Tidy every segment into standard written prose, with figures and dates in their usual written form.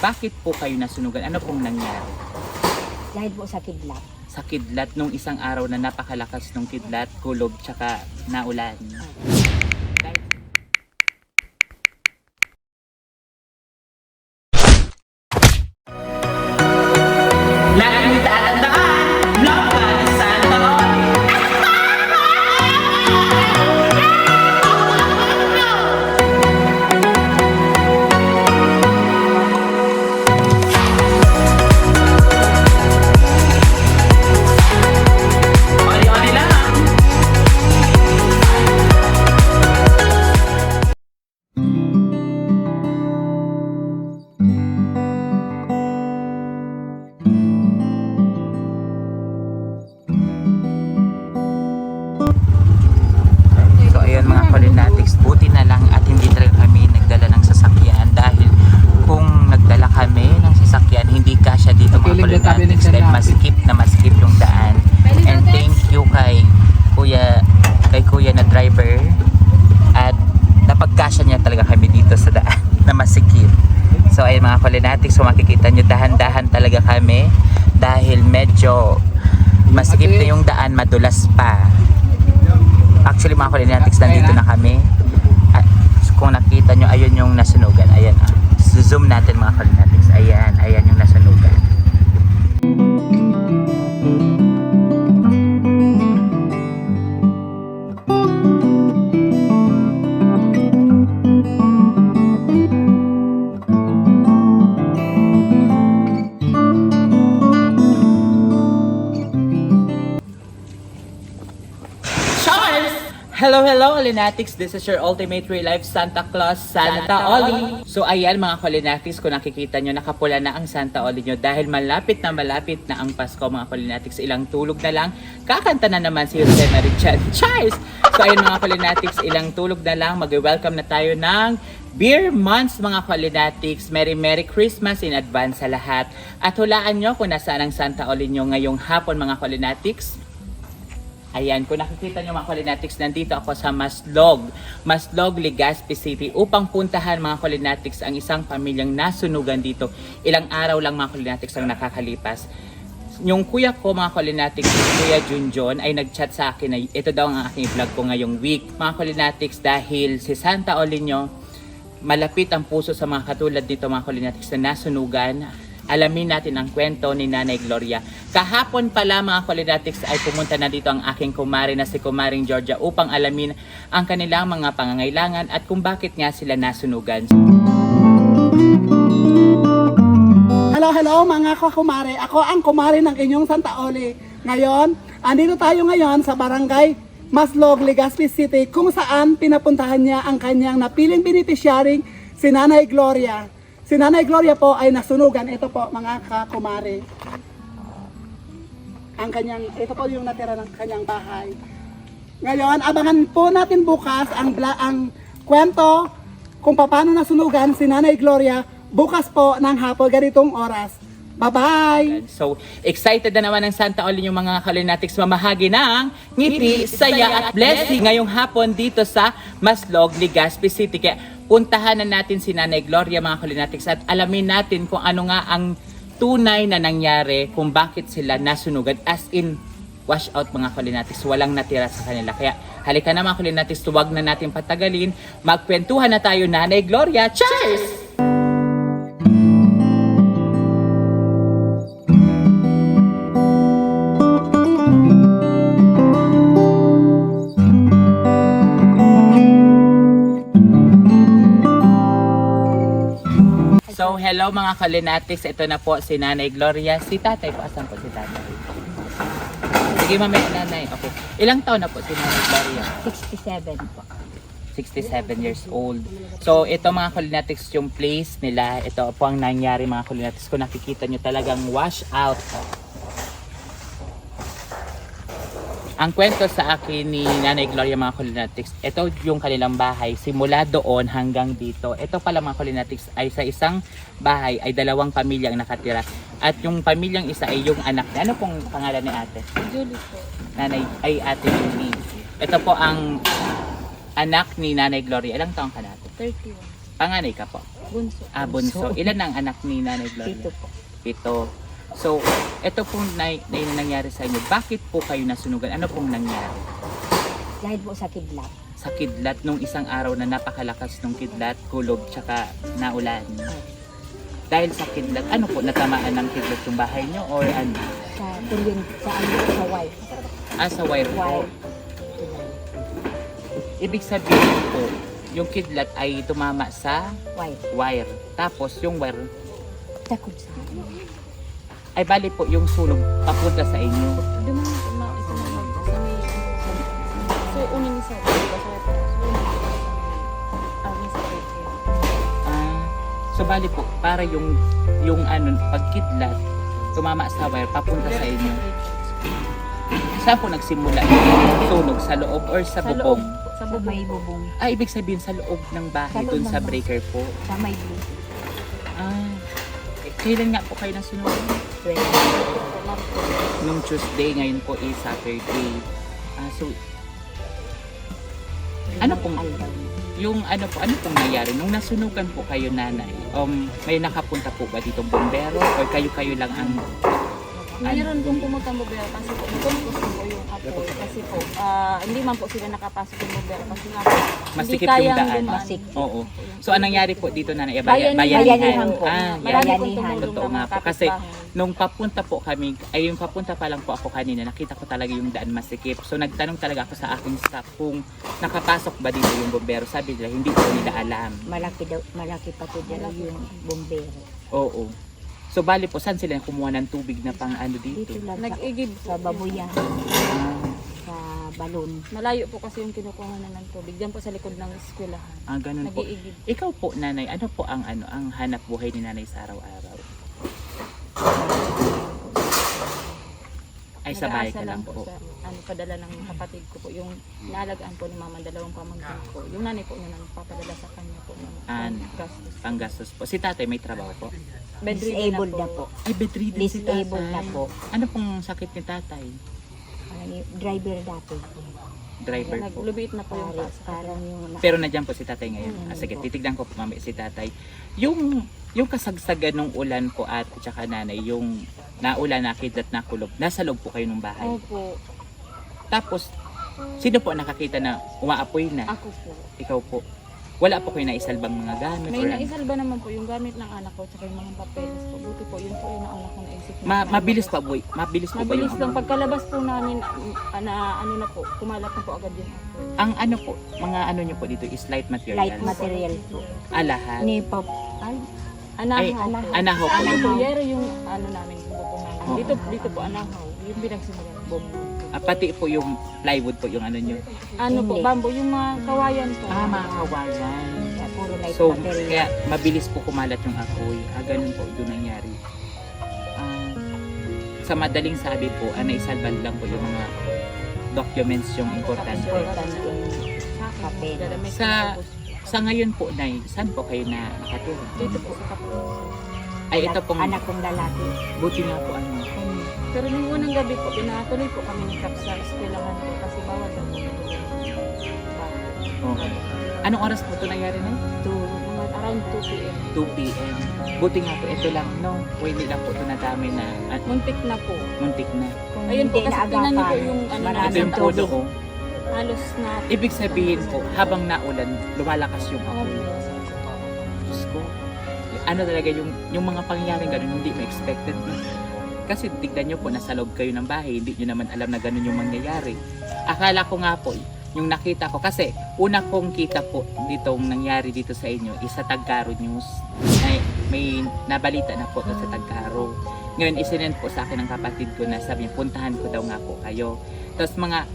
Bakit po kayo nasunugan? Ano pong nangyari? Dahil po sa kidlat. Sa kidlat nung isang araw na napakalakas nung kidlat, kulob, tsaka naulan. Lagi niyo tatandaan, laban sa taon. Oli-oli lang. So ayun mga Colinatics, buti na lang at hindi talaga kami nagdala ng sasakyan dahil kung nagdala kami ng sasakyan, hindi kasya dito mga Colinatics dahil maskip yung daan. And thank you kay kuya na driver at napagkasya niya talaga kami dito sa daan na masikip. So ayun mga Colinatics, kung makikita nyo, dahan-dahan talaga kami dahil medyo masikip na yung daan, madulas pa. Actually mga Colinatics, nandito na kami. At kung nakita nyo, ayun yung nasunugan. Ayan, zoom natin mga Colinatics. Ayan yung nasunugan. Hello, Colinatics! This is your ultimate real life Santa Claus, Santa Oli. So ayan mga Colinatics, kung nakikita nyo, nakapula na ang Santa Oli nyo dahil malapit na ang Pasko mga Colinatics. Ilang tulog na lang, kakanta na naman si Jose Marichan. Cheers! So ayun mga Colinatics, ilang tulog na lang, mag-welcome na tayo ng Beer Months mga Colinatics. Merry Christmas in advance sa lahat. At hulaan nyo kung nasaan ang Santa Oli nyo ngayong hapon mga Colinatics. Ayan, kung nakikita nyo mga Colinatics, nandito ako sa Maslog, Legazpi City upang puntahan mga Colinatics ang isang pamilyang nasunugan dito. Ilang araw lang mga Colinatics ang nakakalipas. Yung kuya ko mga Colinatics, Kuya Junjon, ay nag-chat sa akin na ito daw ang aking vlog ko ngayong week. Mga Colinatics, dahil si Santa Oli nyo, malapit ang puso sa mga katulad dito mga Colinatics na nasunugan. Alamin natin ang kwento ni Nanay Gloria. Kahapon pala mga Colinatics ay pumunta na dito ang aking kumare na si Kumaring Georgia upang alamin ang kanilang mga pangangailangan at kung bakit nga sila nasunugan. Hello mga kakumare. Ako ang kumare ng inyong Santa Oli. Ngayon, andito tayo ngayon sa barangay Maslog, Legazpi City kung saan pinapuntahan niya ang kanyang napiling beneficiaring si Nanay Gloria. Si Nanay Gloria po ay nasunugan. Ito po mga kakumare. Ito po yung natira ng kanyang bahay. Ngayon, abangan po natin bukas ang kwento kung paano nasunugan si Nanay Gloria bukas po ng hapon ganitong oras. Bye-bye! So, excited na naman ang Santa Oli yung mga Colinatics mamahagi ng ngiti, saya at blessing ngayong hapon dito sa Maslog, Legazpi City. Kaya puntahan na natin si Nanay Gloria mga Colinatics at alamin natin kung ano nga ang tunay na nangyari kung bakit sila nasunugan, as in wash out mga Colinatics, walang natira sa kanila. Kaya halika na mga Colinatics, tuwag na natin patagalin, magkwentuhan na tayo Nanay Gloria. Cheers! So, hello mga Colinatics. Ito na po si Nanay Gloria. Si tatay po. Asan po si tatay? Sige mamaya nanay. Okay. Ilang taon na po si Nanay Gloria? 67 po. 67 years old. So, ito mga Colinatics yung place nila. Ito po ang nangyari mga Colinatics. Kung nakikita nyo talagang wash out. Ang kwento sa akin ni Nanay Gloria mga Colinatics, ito yung kanilang bahay, simula doon hanggang dito. Ito pala mga Colinatics ay sa isang bahay ay dalawang pamilya ang nakatira. At yung pamilyang isa ay yung anak niya. Ano pong pangalan ni ate? Julie po. Nanay ay ate Julie. Ito po ang anak ni Nanay Gloria. Ilang taong ka na ate? 31. Panganay ka po. Bunso. Bunso. Ilan ang anak ni Nanay Gloria? Dito po. 7. So, ito pong nangyari sa inyo. Bakit po kayo nasunugan? Ano pong nangyari? Dahil po sa kidlat. Sa kidlat nung isang araw na napakalakas nung kidlat, kulog, tsaka naulan. Dahil sa kidlat, ano po, natamaan ng kidlat yung bahay nyo or ano? Sa tulin, sa ano, sa white. Sa wire po. White. Ibig sabihin po, yung kidlat ay tumama sa White. wire. Tapos yung wire, Takot sa ano. ay bali po yung sunog papunta sa inyo. Dumaan po na ito na mag sa may so uning isa po ba sa so ang sa So bali po, para yung ano, pagkidlat, tumama sa wire, papunta sa inyo. Saan po nagsimula yung sunog? Sa loob or sa sa bubong? loob sa Sa may bubong. Ibig sabihin sa loob ng bahay, Sa loob dun ng sa bahay. breaker po. Sa may blue. Kailan nga po kayo nasunog? 20. Nung Tuesday, ngayon po is Saturday. So, ano pong, yung ano pong nangyari? Nung nasunugan po kayo, nanay, may nakapunta po ba dito bombero or kayo-kayo lang ang Mayroon pong pumutang bubero kasi po nagkumpos po yung apoy kasi po hindi man po sila nakapasok yung bubero kasi nga po hindi masikip yung kayang daan? dumaan. Masikip. Oo. So, anong nangyari po dito, nanay? Bayanihan po. Yan. Marami pong Bayanihan. tumulong Totoo ng nga mga po. Kasi kapitbahay. nung papunta po kami, yung papunta pa lang po ako kanina, nakita ko talaga yung daan masikip. So nagtanong talaga ako sa aking staff kung nakapasok ba dito yung bombero. Sabi nila, hindi po nila alam. Malaki pa po dyan yung bombero. Oo. So bali po, saan sila kumuha ng tubig na pang ano dito? Dito lang sa, Nag-igib sa babuyan. Ah, Sa balon. malayo po kasi yung kinukuha na ng tubig diyan po sa likod ng eskwelahan. Ganun po. Nag-iigib. Ikaw po, nanay, ano po ang ang hanap buhay ni nanay sa araw-araw? Ay, sa bahay ka Nag-aasa lang po. sa padala ng kapatid ko po yung naalagaan po ni mama dalawang pamangkin ko. Yung nanay po niya nagpapadala sa kanya po ng gastos. Panggastos po. Si tatay may trabaho po? Disabled na po. Ay, bedridden si tatay. Disabled na po. Ano pong sakit ni tatay? Driver dati. Driver po. Naglubiit na po yung Parang, pasa. parang yung... Pero nandiyan po si tatay ngayon. Sige, titignan ko po mamaya si tatay. Yung kasagsagan ng ulan po at tsaka nanay, yung naulan na kidlat na kulog, nasa loob po kayo ng bahay. Opo. Tapos, sino po nakakita na umaapoy na? Ako po. Ikaw po. Wala po kayo naisalbang mga gamit? May or ano? naisalba naman po yung gamit ng anak ko tsaka yung mga papeles po. Buti po yun po yung anak ko naisip na. Mabilis pa boy. Mabilis po ba Mabilis yung lang. Pagkalabas po namin, ano na po, kumalat na po agad yun. ang ano po, mga ano nyo po dito is light materials. Light material po. Lahat. Ni Pop. Ay, Ay, Anahaw. anahaw po Anahaw yun. po. Yero yung ano namin, yung bubong namin. Oo. Dito po anahaw. Yung pinagsimulan, bubong. Pati po yung plywood po yung ano nyo. Ano po, Hindi. bamboo, yung mga kawayan po. Mga kawayan. kaya puro light So, material. kaya mabilis po kumalat yung apoy. Ganun po doon nangyari. Sa madaling sabi po, naisalban lang po yung mga documents yung importante. Importante papel. Gagamit Sa- ko na ubos. Sa ngayon po, Nay, saan po kayo na nakatira? Dito po sa kapatid. Ay, ito pong, Anak kong lalaki. buti nga po ano. Pero nung unang gabi po, pinatuloy po kami ni Kap sa eskwelahan po kasi bawal daw po kami. Oh. Anong oras po ito nangyari na? Mga around 2 p.m. 2 p.m. Buti nga po, ito lang, no? Pwede lang po ito nadami na at Muntik na po. muntik na. Kung Ayun po, hindi kasi tingnan niyo po naagapan, yung ano Ito maraming yung nasa pudo tubig. ko. halos na. Ibig sabihin po, habang naulan, lumalakas yung apoy. Diyos ko. Ano talaga yung mga pangyayaring ganun, hindi ma-expected. No? Kasi tignan nyo po, nasa loob kayo ng bahay, hindi nyo naman alam na ganun yung mangyayari. Akala ko nga po, yung nakita ko, kasi una kong kita po ditong nangyari dito sa inyo, isa Tagkaro News. Ay, may nabalita na po to sa Tagkaro. Ngayon, isinend po sa akin ng kapatid ko na sabi niya, puntahan ko daw nga po kayo. Tapos mga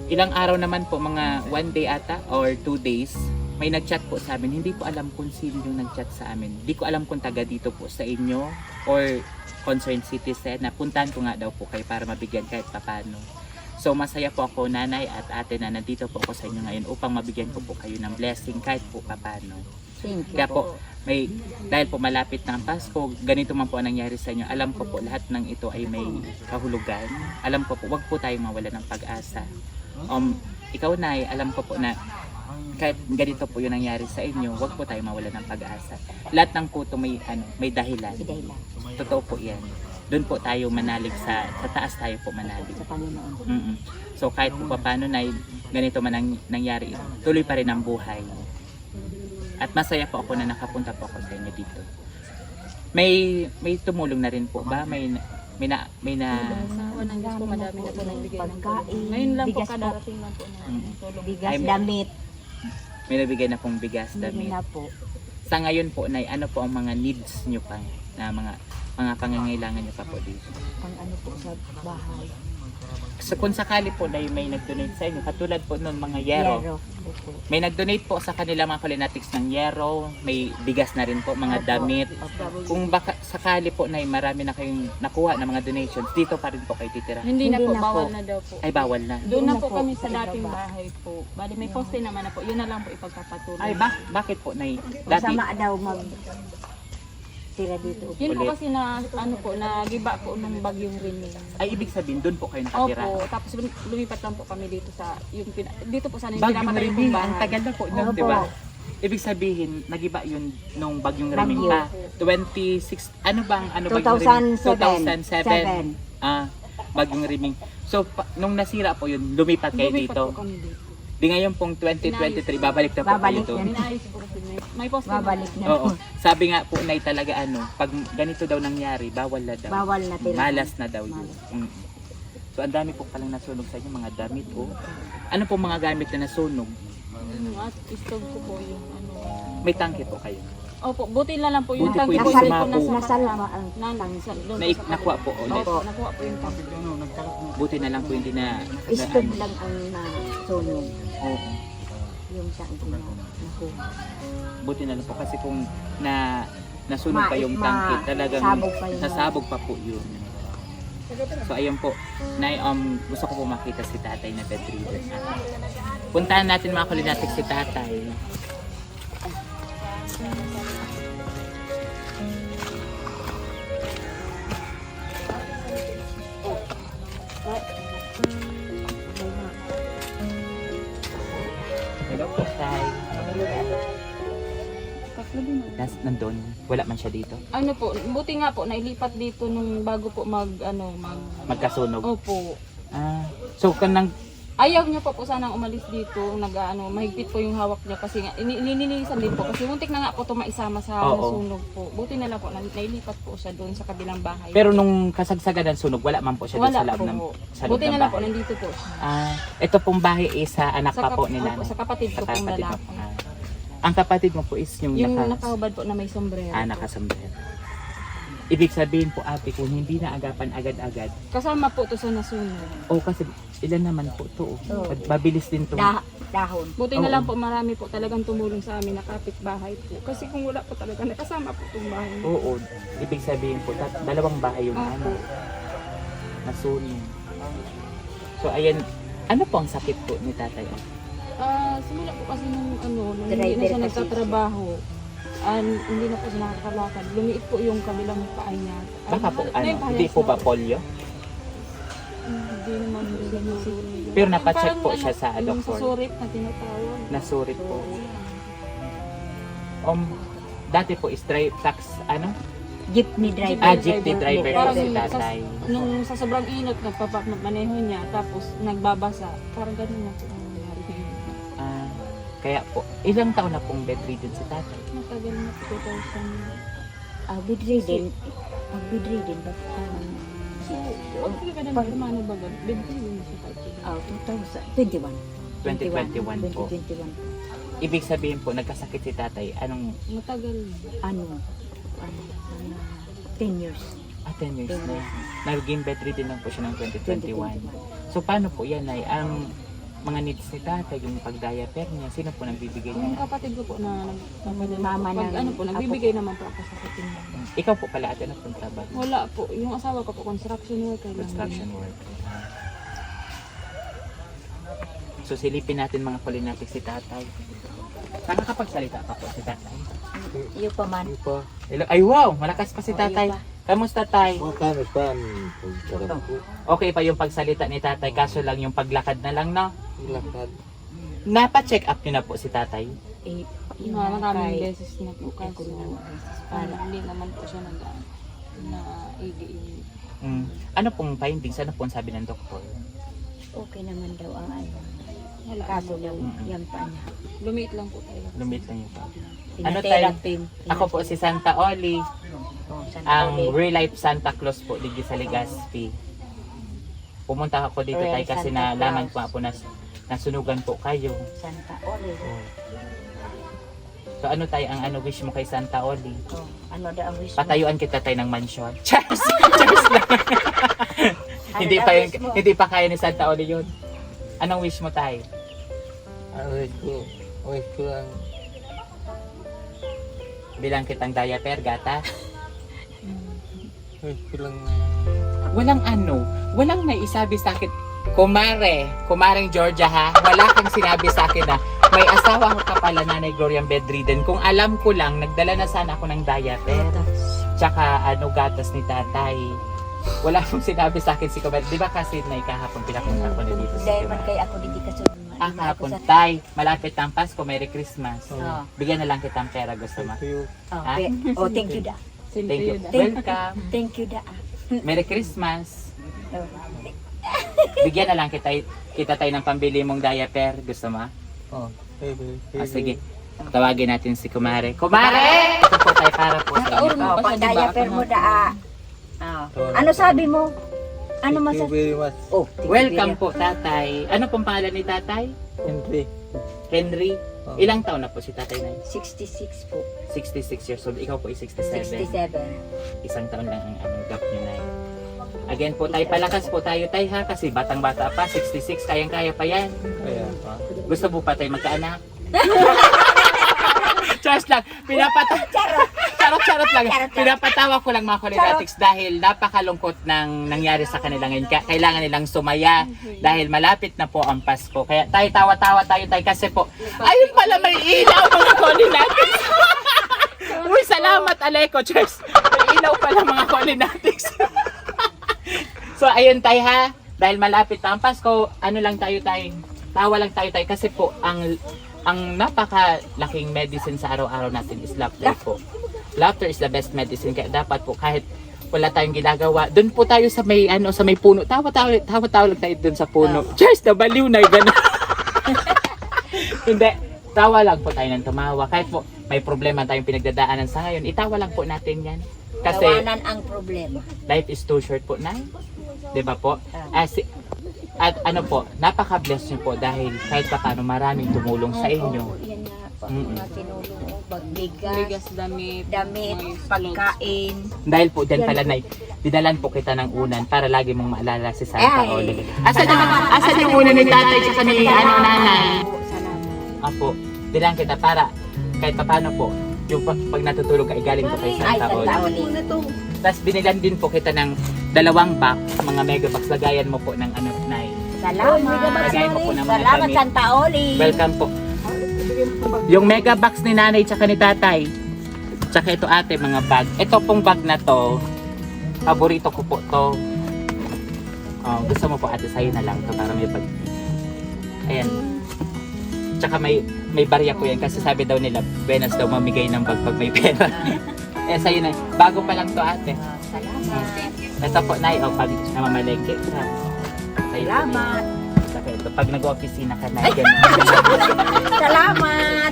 ilang araw naman po, mga 1 day ata or 2 days, may nag-chat po sa amin. Hindi ko alam kung sino yung nag-chat sa amin. Hindi ko alam kung taga dito po sa inyo or concerned citizen na puntahan ko nga daw po kayo para mabigyan kahit papano. So masaya po ako, nanay at ate, na nandito po ako sa inyo ngayon upang mabigyan ko po kayo ng blessing kahit po papano. Thank you Kaya po, dahil po malapit na ang Pasko, ganito man po ang nangyari sa inyo. Alam ko po lahat ng ito ay may kahulugan. Alam ko po, wag po tayong mawala ng pag-asa. Ikaw, Nay, alam ko po na kahit ganito po yung nangyari sa inyo, huwag po tayo mawala ng pag-asa. Lahat ng puto may dahilan. Si Dayla. Totoo po yan. Doon po tayo manalig sa taas tayo po manalig. Sa Panginoon. Mm-mm. So kahit po paano na ganito man ang nangyari, tuloy pa rin ang buhay. At masaya po ako na nakapunta po ako sa inyo dito. May tumulong na rin po ba? May na Asawa ng Diyos po, madami na po nagbigay ng Pagkain, tulong. Ngayon lang po, bigas po. kadarating lang po na tulong. Bigas, Ay, damit. may nabigay na pong bigas, Hindi damit. na po. Sa ngayon po, Nay, ano po ang mga needs nyo pa na mga pangangailangan nyo pa po dito? Pang ano po sa bahay. So kung sakali po na may nag-donate sa inyo, katulad po nun mga yero, Yero. Opo. may nag-donate po sa kanila mga Kalinatics ng yero, may bigas na rin po, mga Opo. damit. Opo. Kung baka sakali po na marami na kayong nakuha ng mga donations, dito pa rin po kayo titira. Hindi na Hindi po, na bawal po. na daw po. Ay, bawal na. Doon na Doon po na po, kami sa sa dating baba. bahay po. Bali may poste naman na po. Yun na lang po ipagpapatuloy. Ay, bakit po, Nay? Dati, Masama daw mag tira dito. Yun po Ulit. kasi na ano po, nagiba po ng bagyong Rene. ay ibig sabihin, doon po kayo nakatira. Opo, tapos lumipat lang po kami dito sa yung dito po sana yung Bagyong pinapatayo Reming, pong ang bahay. tagal na po nun, Opo. di ba? Ibig sabihin, nagiba yun nung Bagyong Reming Bagyo. pa. 26, ano bang, ano Bagyong Reming? 2007. 2007. Bagyong Reming. So, nung nasira po yun, lumipat kayo Lumipat dito. po kami dito. Di ngayon pong 2023, babalik na po Babalik kayo doon. na. Inayos po kasi may poste Babalik na. na. Oo. Sabi nga po, Nay, talaga pag ganito daw nangyari, bawal na daw. Bawal na tira. Malas na daw yun. Malas. Mm. So, ang dami po palang nasunog sa inyo, mga damit po. Ano po mga gamit na nasunog? At stove ko po yung ano. May tangke po kayo. Opo, buti na lang po yung Buti po tangke yung po sumako. hindi po nasa Nasal kasama. pa ang tangke. Doon po sa Nakuha kabila. po ulit. Opo, nakuha po yung tangke. Buti na lang po hindi na... Istog lang ang nasunog. Oo. Yung tangke na nakuha. Buti na lang po kasi kung nasunog pa yung tangke, talagang sabog pa yun. nasabog pa po yun. So ayun po, Nay, gusto ko po makita si tatay na bedridden. Puntahan natin mga Kalinatics si tatay. Hello po, tay. Nandun, wala man siya dito. Ano po, buti nga po nailipat dito nung bago po Magkasunog. Opo. So kanang Ayaw niya pa po sanang umalis dito, mahigpit po yung hawak niya kasi nga, nilinisan din po kasi muntik na nga po ito maisama sa Oo. nasunog po. Buti na lang po, nailipat po siya doon sa kabilang bahay. pero nung kasagsagan ng sunog, wala man po siya doon wala sa loob po. ng sa loob Buti ng na lang po, bahay. nandito po siya. Ito pong bahay is sa anak pa po ni opo, nanay. sa kapatid ko Sa pong kapatid mo lalaki. po. Ang kapatid mo po is yung, Yung nakahubad po na may sombrero. nakasombrero. Ibig sabihin po ate, kung hindi na agapan agad-agad, Kasama po to sa nasunog. kasi ilan naman po to. Oo. Mabilis din to. Dahon. Buti na Oo. lang po, marami po talagang tumulong sa amin na kapitbahay po. Kasi kung wala po talaga, nakasama po itong bahay. Oo. Ibig sabihin po, dalawang bahay yung Opo. nasunog. So ayan, ano po ang sakit po ni tatay? Simula po kasi nung nung hindi Driver na siya kasi nagtatrabaho. Hindi na po siya nakakalakad. Lumiit po yung kabilang paa niya. Baka po, May hindi parehas po na ba polio? Hindi naman siguro. Pero napacheck Parang po siya sa yung doktor. sa surit na tinatawag. Nasurit po. Dati po is tax, Jeepney driver. jeepney driver po Parang si tatay. nung sa sobrang init, nagmaneho niya, tapos nagbabasa. Parang ganun na po ang nangyari. Kaya po, ilang taon na pong bedridden si tatay? Matagal na po 2000. Bedridden. Bedridden ba? Okay ka na mano ba gan? Bibili siya tayo. 2021. 2021 po. 2021. Ibig sabihin po, nagkasakit si tatay, anong, Matagal na. Ano? 10 years. 10 years 10 na. years. Naging bedridden lang po siya ng 2021. 2021. So paano po yan ay, ang mga needs ni tatay, yung pag-diaper niya, sino po nagbibigay Yung niya? kapatid ko po na nagpapadala. Mama Pag ng- ano po, nagbibigay naman po ako sa katinda. Ikaw po pala ate, ano pong trabaho? Wala po. Yung asawa ko po, construction worker lang. Construction work. So silipin natin mga Kalinatics si tatay. Nakakapagsalita pa po si tatay. Iyo pa man. Hello. Ay wow, malakas pa si tatay. Kamusta tay? Paano saan pagkarap ko? Okay pa yung pagsalita ni tatay, kaso lang yung paglakad na lang, no? Ilakad. Napa-check up niyo na po si tatay? Eh, Maraming beses na po Ay, kaso kung beses para para. hindi naman po siya na igi. Ano pong findings? Ano pong sabi ng doktor? Okay naman daw ang ano. Kaso lang, yan pa niya. Lumiit lang po tayo. Lumit lang yung pa. Ano Pinatherapy. Ako po si Santa Oli, Oh, Santa ang Oli. real life Santa Claus po dito sa Legazpi. Pumunta ako dito Real tayo kasi Santa nalaman ko Claus. nga po na nasunugan po kayo. Santa Oli. So ano tayo ang ano wish mo kay Santa Oli? Oh, ano daw ang wish mo? Patayuan kita tayo ng mansion. Cheers! Cheers lang. hindi daw pa yun, wish mo? hindi pa kaya ni Santa Oli yun. Anong wish mo tayo? Wish ko lang. Bilang kitang diaper, gata? Wish ko lang Walang naisabi sa akin. Kumareng Georgia ha, wala kang sinabi sa akin na may asawa ko ka pala, Nanay Gloria, bedridden. Kung alam ko lang, nagdala na sana ako ng diaper. Tsaka gatas ni tatay. Wala mong sinabi sa akin si Kumer. Di ba kasi kahapon pinapunta ko na dito si Dahil man Kumer? kay ako hindi kasunod. Kahapon, tay, malapit ang Pasko, Merry Christmas. Oh. Bigyan na lang kitang pera, gusto mo? thank you. Oh, Ah? oh, thank you da. Thank you. Welcome. Thank you da. Merry Christmas. Oh. Bigyan na lang kita tayo ng pambili mong diaper. Gusto mo? Oh, thank you. Sige. Tawagin natin si Kumare. Kumare! Ito po tayo para po sa inyo. Oh, pang diaper mo da. Oh. Ano sabi mo? Ano Thank you masas? very much, Oh, thank you Welcome very po, tatay. Ano pong pangalan ni tatay? Henry. Henry. Oh. Ilang taon na po si tatay na? 66 po. 66 years old. Ikaw po ay 67. 67. Isang taon lang ang gap niyo na. Again po tayo, palakas po tayo tayo ha, kasi batang-bata pa, 66, kayang-kaya pa yan. Kaya, Gusto mo pa tayo magkaanak? Charles lang, charot lang. Pinapatawa ko lang mga Colinatics dahil napakalungkot ng nangyari sa kanila ngayon. Kailangan nilang sumaya dahil malapit na po ang Pasko. Kaya tayo tawa-tawa tayo kasi po, ayun pala may ilaw mga Colinatics. Uy, salamat Aleko, Charles. May ilaw pala mga Colinatics. So ayun tayo ha, dahil malapit na ang Pasko, ano lang tayo, tawa lang tayo kasi po ang napakalaking medicine sa araw-araw natin is laughter po. Laughter is the best medicine, kaya dapat po kahit wala tayong ginagawa, doon po tayo sa may sa may puno. Tawa-tawa lang tayo doon sa puno. Cheers, nabaliw na gano'n. Hindi, tawa lang po tayo ng tumawa. Kahit po may problema tayong pinagdadaanan sa ngayon, itawa lang po natin 'yan. Kasi Tawanan ang problema. life is too short po, Nay. 'Di ba po? At ano po, napaka-bless niyo po dahil kahit pa paano maraming tumulong sa inyo. Oo, yan nga po. Mm-mm. Mga tinulong mo. Bagbigas, Bigas, damit, damit, may pagkain. Dahil po dyan pala, Nay, didalan po kita ng unan para lagi mong maalala si Santa Ay. Oli. Asan yung unan ni tatay at ni nanay? Salamat. Apo, dilan kita para kahit pa paano po, yung pag natutulog ay galing po kay Ay, Santa Santa Oli. Oli. Tapos binilan din po kita ng 2 box, mga mega box, lagayan mo po ng Nay. Salamat. Lagayan mo po ng mga Salamat, damit. Santa Oli. Welcome po. Yung mega box ni nanay tsaka ni tatay. Tsaka ito ate, mga bag. Ito pong bag na to, paborito ko po to. Oh, gusto mo po ate, sa'yo na lang to para may bag. Ayan. Tsaka may barya ko yan kasi sabi daw nila, Benas daw mamigay ng bag pag may pera. Eh sa'yo na. Bago pa lang to ate. Salamat. Ito po, nay, pag namamalengke ka. Salamat. Tsaka ito, pag nag-opisina ka na. Salamat.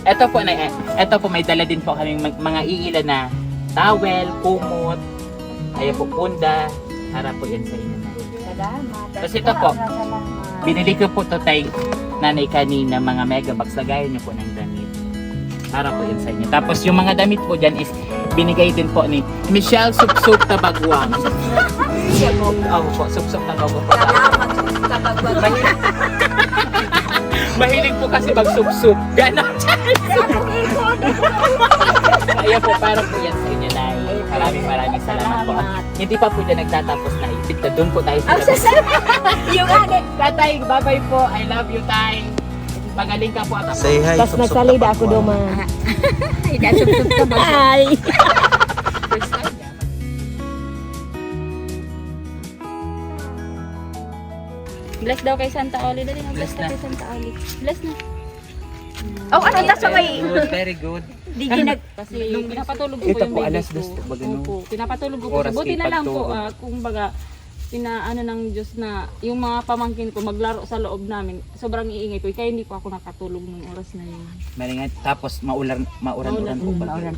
Ito po, ito po may dala din po kaming mga iilan na towel, kumot, ayan po punda, para po yan sa inyo. Salamat. Tapos ito po, Salamat. binili ko po to tay nanay kanina, mga megabox, lagayan niyo po ng damit. Para po yan sa inyo. Tapos yung mga damit po dyan is binigay din po ni Michelle Supsup Tabagwang. Oo po, Supsup Tabagwang po. Salamat sa pagbabayan. Mahilig po kasi mag-supsup. Ganon. Ayan po, para po yan sa inyo, Nay. Maraming salamat po. Hindi pa po dyan nagtatapos na ipit na doon po tayo sa labas. Yung ano. Tatay, bye-bye po. I love you, Tay. Magaling ka po at ako. Say hi. Tapos nagsalida ako doma. Ay, nasubsub ka ba? Ay. First time yan. Bless daw kay Santa Oli. Dali na, bless Bless daw na. kay Santa Oli. Bless na. Oh, ano ta sa may... Very good. Di ginag... Kasi pinapatulog ko po Ito yung po, baby alas ko. dos, baga, no? Opo, pinapatulog ko po. Oras Buti na lang po, ipagtulog. kung baga, pinaano ng Diyos na yung mga pamangkin ko maglaro sa loob namin, sobrang iingay po. Kaya hindi po ako nakatulog ng oras na yun. Malingat. Tapos maulan po ba? Maulan-ulan.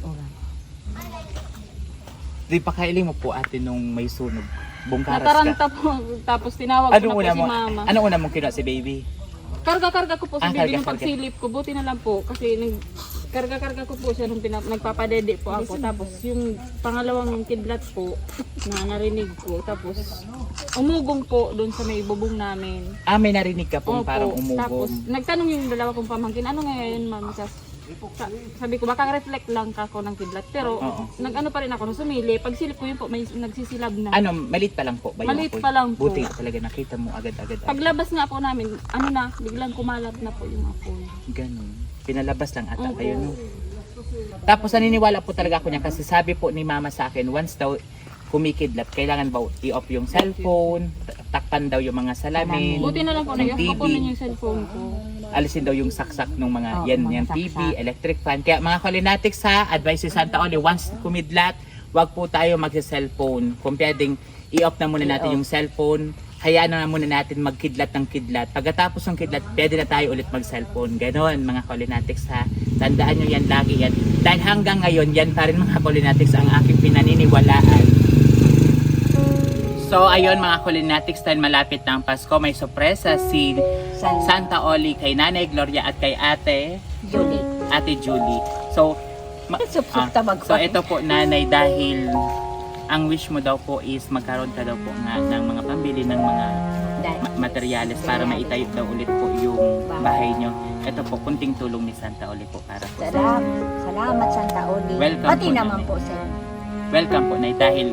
Di pa kailing mo po ate nung may sunog. Bungkaras ka. Nataranta po, tapos tinawag ko na po si mama. Anong una mong kinuha si baby? Karga-karga ko po si baby nung karga-karga. pagsilip ko. Buti na lang po kasi karga-karga ko po siya nung nagpapadede po ako. Tapos yung pangalawang kidlat po na narinig ko. Tapos umugong po doon sa may bubong namin. May narinig ka po Opo. parang Tapos umugong. nagtanong yung dalawa kong pamangkin, ano ngayon ma'am? Sabi ko, baka reflect lang ako ng kidlat. Pero Oo. nag-ano pa rin ako, sumili. Pag silip ko yun po, may nagsisilab na. Malit pa lang po ba yung Maliit apoy? pa lang po. Buti nga talaga nakita mo agad-agad. Paglabas nga po namin, ano na, biglang kumalat na po yung apoy. Ganun. Pinalabas lang ata Opo. kayo, no? Tapos naniniwala po talaga ako niya kasi sabi po ni mama sa akin, once daw kumikidlat, kailangan ba i-off yung cellphone, takpan daw yung mga salamin, Buti na lang po, yung nag-off ko po TV, nun yung cellphone ko. alisin daw yung saksak ng mga Oo, yan, mga yung TV, saksak. electric fan. Kaya mga Kalinatics ha, advice si Santa Oli, once kumidlat, wag po tayo magsa-cellphone. Kung pwedeng i-off na muna natin yung cellphone, hayaan na muna natin magkidlat ng kidlat. Pagkatapos ng kidlat, pwede na tayo ulit mag-cellphone. Ganon mga Kalinatics ha. Tandaan nyo yan lagi yan. Dahil hanggang ngayon, yan pa rin mga Kalinatics ang aking pinaniniwalaan. So ayun mga Kalinatics, dahil malapit na ang Pasko, may sorpresa si Santa Oli kay Nanay Gloria at kay Ate Julie. So, so ito po Nanay, dahil ang wish mo daw po is magkaroon ka daw po nga ng mga pambili ng mga materyales para maitayo daw ulit po yung bahay nyo. Ito po, kunting tulong ni Santa Oli po para po. Salamat Santa Oli. Welcome Pati po, naman Nanay. po sa Welcome po Nay, dahil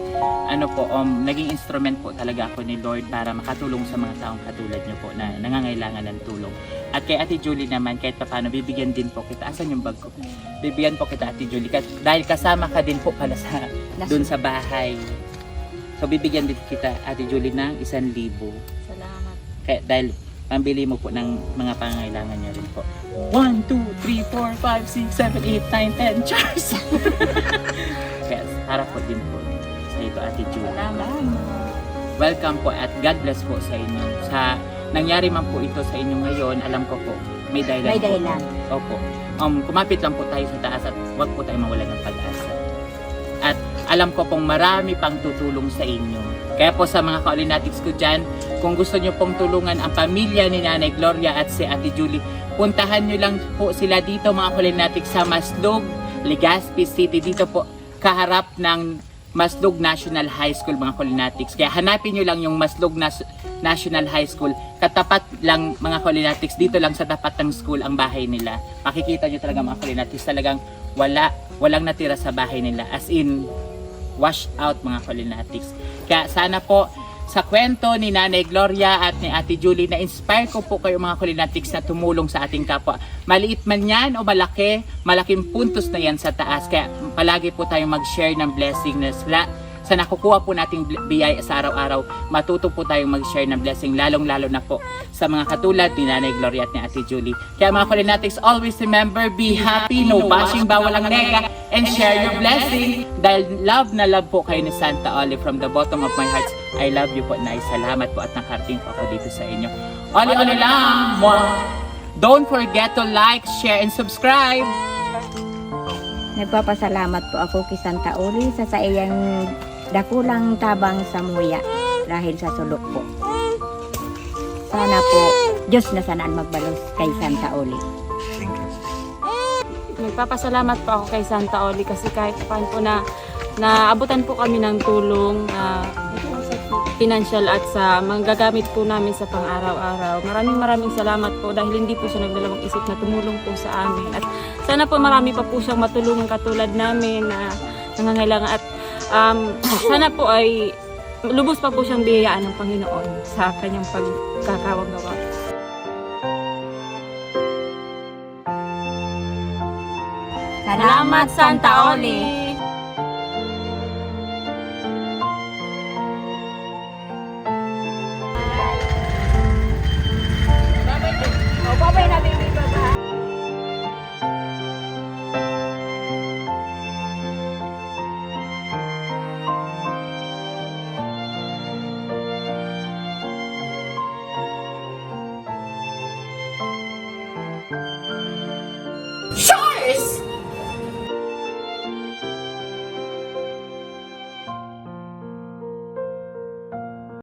ano po, naging instrument po talaga ako ni Lord para makatulong sa mga taong katulad nyo po na nangangailangan ng tulong. At kay Ate Julie naman, kahit paano, bibigyan din po kita. Asan yung bag ko? Bibigyan po kita Ate Julie, dahil kasama ka din po pala sa dun sa bahay. So bibigyan din kita Ate Julie ng 1,000. Salamat. Kaya, dahil pambili mo po ng mga pangangailangan niya rin po. 1, 2, 3, 4, 5, 6, 7, 8, 9, 10, Charles! Kaya para po din po sa ito Ate Julie. Welcome po at God bless po sa inyo. Sa nangyari man po ito sa inyo ngayon, alam ko po, may dahilan May po. dahilan. Opo. Kumapit lang po tayo sa taas at huwag po tayo mawala ng pag-asa. At alam ko pong marami pang tutulong sa inyo. Kaya po sa mga Kalinatics ko dyan, kung gusto nyo pong tulungan ang pamilya ni Nanay Gloria at si Ate Julie, puntahan nyo lang po sila dito mga Kalinatics sa Maslog, Legazpi City. Dito po kaharap ng Maslog National High School mga Kalinatics. Kaya hanapin nyo lang yung Maslog National High School. Katapat lang mga Kalinatics, dito lang sa tapat ng school ang bahay nila. Makikita nyo talaga mga Kalinatics, talagang walang natira sa bahay nila. As in, washed out mga Kalinatics. Kaya sana po sa kwento ni Nanay Gloria at ni Ate Julie, na-inspire ko po kayo mga Kalinatics na tumulong sa ating kapwa. Maliit man yan o malaki, malaking puntos na yan sa taas. Kaya palagi po tayong mag-share ng blessing na sa nakukuha po nating biyaya sa araw-araw. Matuto po tayong mag-share ng blessing, lalong-lalo na po sa mga katulad ni Nanay Gloria at ni Ate Julie. Kaya mga Kalinatics, always remember, be happy, no bashing, bawal ang nega, and share your blessing. Dahil love na love po kayo ni Santa Oli from the bottom of my heart. I love you po, Nay. Salamat po at nakarating po ako dito sa inyo. Oli lang! Don't forget to like, share, and subscribe! Nagpapasalamat po ako kay Santa Oli sa iyang dakulang tabang sa muya dahil sa sulok po. Sana po, Diyos na sanaan magbalos kay Santa Oli. Nagpapasalamat po ako kay Santa Oli kasi kahit paano po na naabutan po kami ng tulong financial at sa manggagamit po namin sa pang-araw-araw. Maraming salamat po dahil hindi po siya nagdalawang isip na tumulong po sa amin. At sana po marami pa po siyang matulungan katulad namin na nangangailangan. At sana po ay lubos pa po siyang biyayaan ng Panginoon sa kanyang pagkakawang-gawa. Salamat Santa Oli!